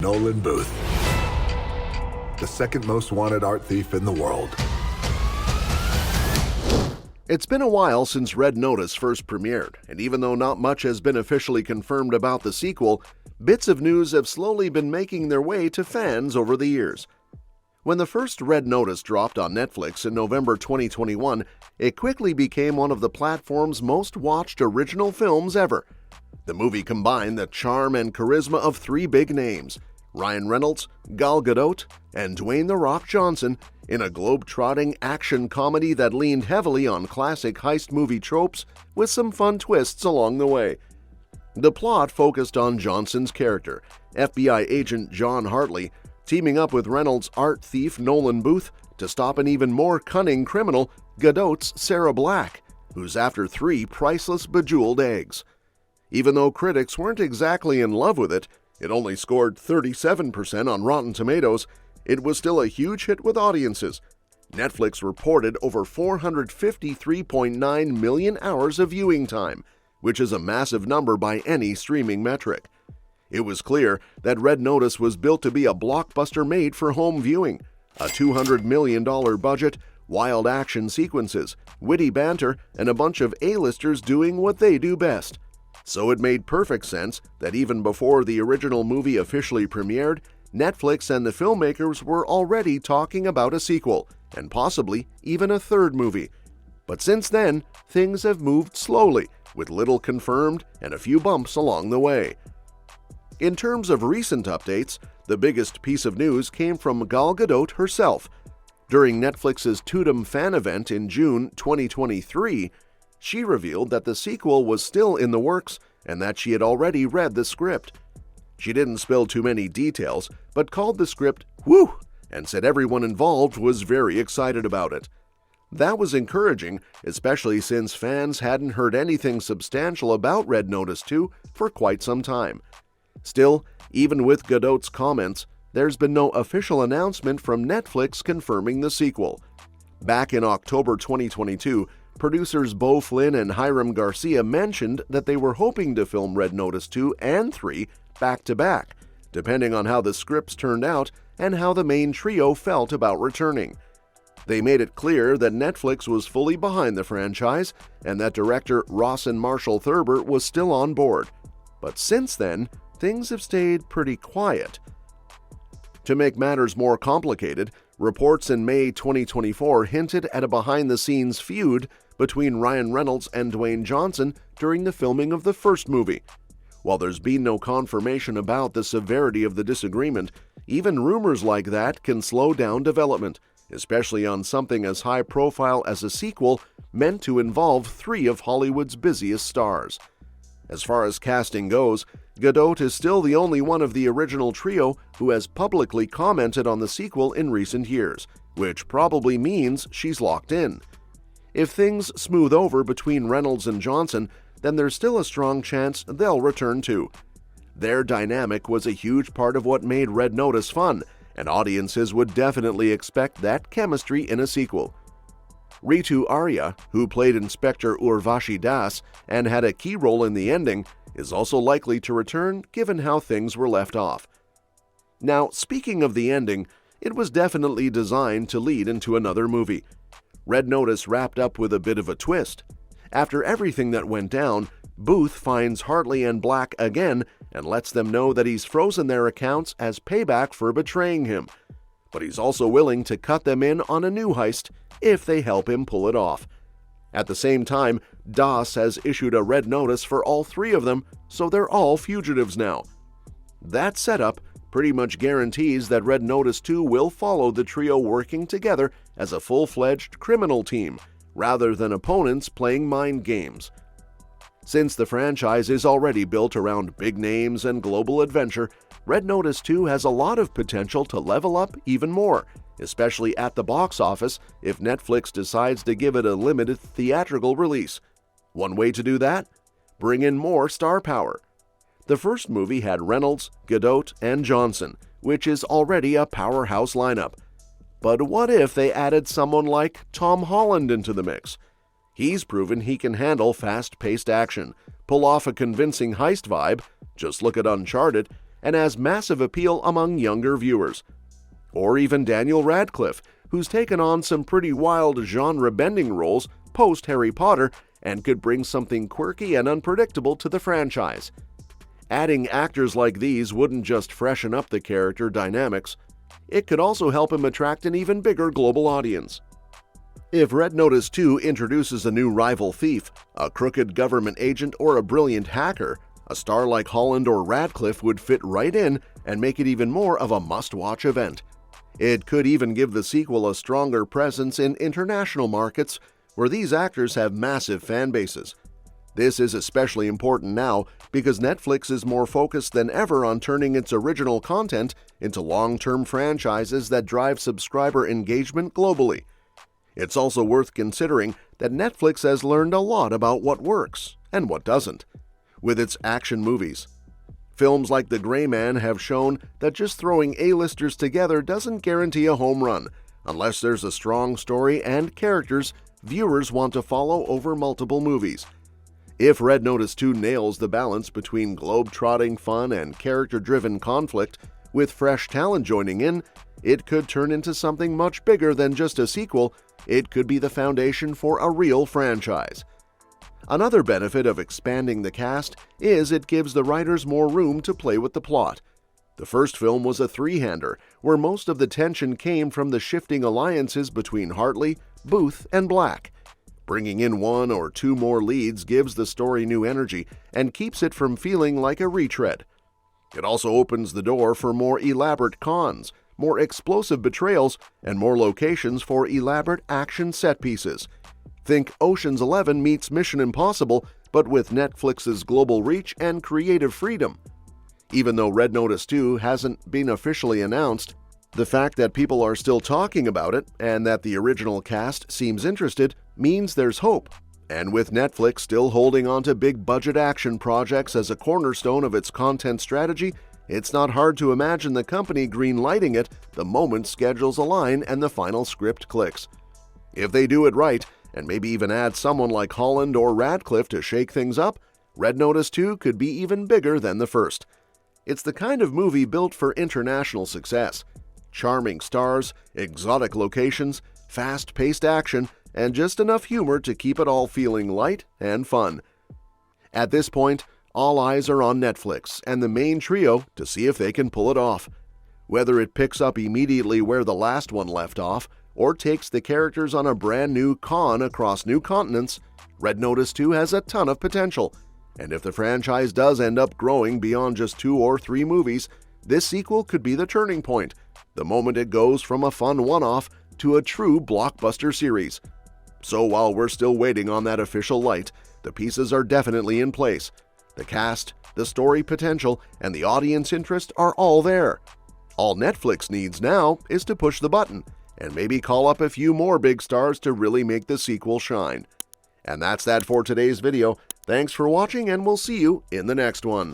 Nolan Booth, the second most wanted art thief in the world. It's been a while since Red Notice first premiered, and even though not much has been officially confirmed about the sequel, bits of news have slowly been making their way to fans over the years. When the first Red Notice dropped on Netflix in November 2021, it quickly became one of the platform's most watched original films ever. The movie combined the charm and charisma of three big names, Ryan Reynolds, Gal Gadot, and Dwayne "The Rock" Johnson, in a globe-trotting action comedy that leaned heavily on classic heist movie tropes with some fun twists along the way. The plot focused on Johnson's character, FBI agent John Hartley, teaming up with Reynolds' art thief Nolan Booth to stop an even more cunning criminal, Gadot's Sarah Black, who's after three priceless bejeweled eggs. Even though critics weren't exactly in love with it only scored 37% on Rotten Tomatoes, it was still a huge hit with audiences. Netflix reported over 453.9 million hours of viewing time, which is a massive number by any streaming metric. It was clear that Red Notice was built to be a blockbuster made for home viewing. A $200 million budget, wild action sequences, witty banter, and a bunch of A-listers doing what they do best. So it made perfect sense that even before the original movie officially premiered, Netflix and the filmmakers were already talking about a sequel, and possibly even a third movie. But since then, things have moved slowly, with little confirmed and a few bumps along the way. In terms of recent updates, the biggest piece of news came from Gal Gadot herself. During Netflix's Tudum fan event in June 2023, she revealed that the sequel was still in the works and that she had already read the script. She didn't spill too many details, but called the script "woo" and said everyone involved was very excited about it. That was encouraging, especially since fans hadn't heard anything substantial about Red Notice 2 for quite some time. Still, even with Gadot's comments, there's been no official announcement from Netflix confirming the sequel. Back in October 2022, producers Beau Flynn and Hiram Garcia mentioned that they were hoping to film Red Notice 2 and 3 back-to-back, depending on how the scripts turned out and how the main trio felt about returning. They made it clear that Netflix was fully behind the franchise and that director Rawson Marshall Thurber was still on board. But since then, things have stayed pretty quiet. To make matters more complicated, reports in May 2024 hinted at a behind-the-scenes feud between Ryan Reynolds and Dwayne Johnson during the filming of the first movie. While there's been no confirmation about the severity of the disagreement, even rumors like that can slow down development, especially on something as high-profile as a sequel meant to involve three of Hollywood's busiest stars. As far as casting goes, Gadot is still the only one of the original trio who has publicly commented on the sequel in recent years, which probably means she's locked in. If things smooth over between Reynolds and Johnson, then there's still a strong chance they'll return too. Their dynamic was a huge part of what made Red Notice fun, and audiences would definitely expect that chemistry in a sequel. Ritu Arya, who played Inspector Urvashi Das and had a key role in the ending, is also likely to return given how things were left off. Now, speaking of the ending, it was definitely designed to lead into another movie. Red Notice wrapped up with a bit of a twist. After everything that went down, Booth finds Hartley and Black again and lets them know that he's frozen their accounts as payback for betraying him. But he's also willing to cut them in on a new heist if they help him pull it off. At the same time, Das has issued a red notice for all three of them, so they're all fugitives now. That setup pretty much guarantees that Red Notice 2 will follow the trio working together as a full-fledged criminal team, rather than opponents playing mind games. Since the franchise is already built around big names and global adventure, Red Notice 2 has a lot of potential to level up even more, especially at the box office if Netflix decides to give it a limited theatrical release. One way to do that? Bring in more star power. The first movie had Reynolds, Gadot, and Johnson, which is already a powerhouse lineup. But what if they added someone like Tom Holland into the mix? He's proven he can handle fast-paced action, pull off a convincing heist vibe, just look at Uncharted, and has massive appeal among younger viewers. Or even Daniel Radcliffe, who's taken on some pretty wild genre-bending roles post-Harry Potter and could bring something quirky and unpredictable to the franchise. Adding actors like these wouldn't just freshen up the character dynamics, it could also help him attract an even bigger global audience. If Red Notice 2 introduces a new rival thief, a crooked government agent, or a brilliant hacker, a star like Holland or Radcliffe would fit right in and make it even more of a must-watch event. It could even give the sequel a stronger presence in international markets where these actors have massive fan bases. This is especially important now because Netflix is more focused than ever on turning its original content into long-term franchises that drive subscriber engagement globally. It's also worth considering that Netflix has learned a lot about what works and what doesn't with its action movies. Films like The Gray Man have shown that just throwing A-listers together doesn't guarantee a home run unless there's a strong story and characters viewers want to follow over multiple movies. If Red Notice 2 nails the balance between globe-trotting fun and character-driven conflict with fresh talent joining in, it could turn into something much bigger than just a sequel. It could be the foundation for a real franchise. Another benefit of expanding the cast is it gives the writers more room to play with the plot. The first film was a three-hander, where most of the tension came from the shifting alliances between Hartley, Booth, and Black. Bringing in one or two more leads gives the story new energy and keeps it from feeling like a retread. It also opens the door for more elaborate cons, more explosive betrayals, and more locations for elaborate action set pieces. Think Ocean's 11 meets Mission Impossible, but with Netflix's global reach and creative freedom. Even though Red Notice 2 hasn't been officially announced, the fact that people are still talking about it and that the original cast seems interested means there's hope. And with Netflix still holding on to big-budget action projects as a cornerstone of its content strategy, it's not hard to imagine the company green-lighting it the moment schedules align and the final script clicks. If they do it right, and maybe even add someone like Holland or Radcliffe to shake things up, Red Notice 2 could be even bigger than the first. It's the kind of movie built for international success. Charming stars, exotic locations, fast-paced action, and just enough humor to keep it all feeling light and fun. At this point, all eyes are on Netflix and the main trio to see if they can pull it off. Whether it picks up immediately where the last one left off, or takes the characters on a brand new con across new continents, Red Notice 2 has a ton of potential. And if the franchise does end up growing beyond just 2 or 3 movies, this sequel could be the turning point, the moment it goes from a fun one-off to a true blockbuster series. So while we're still waiting on that official light, the pieces are definitely in place. The cast, the story potential, and the audience interest are all there. All Netflix needs now is to push the button and maybe call up a few more big stars to really make the sequel shine. And that's that for today's video. Thanks for watching, and we'll see you in the next one.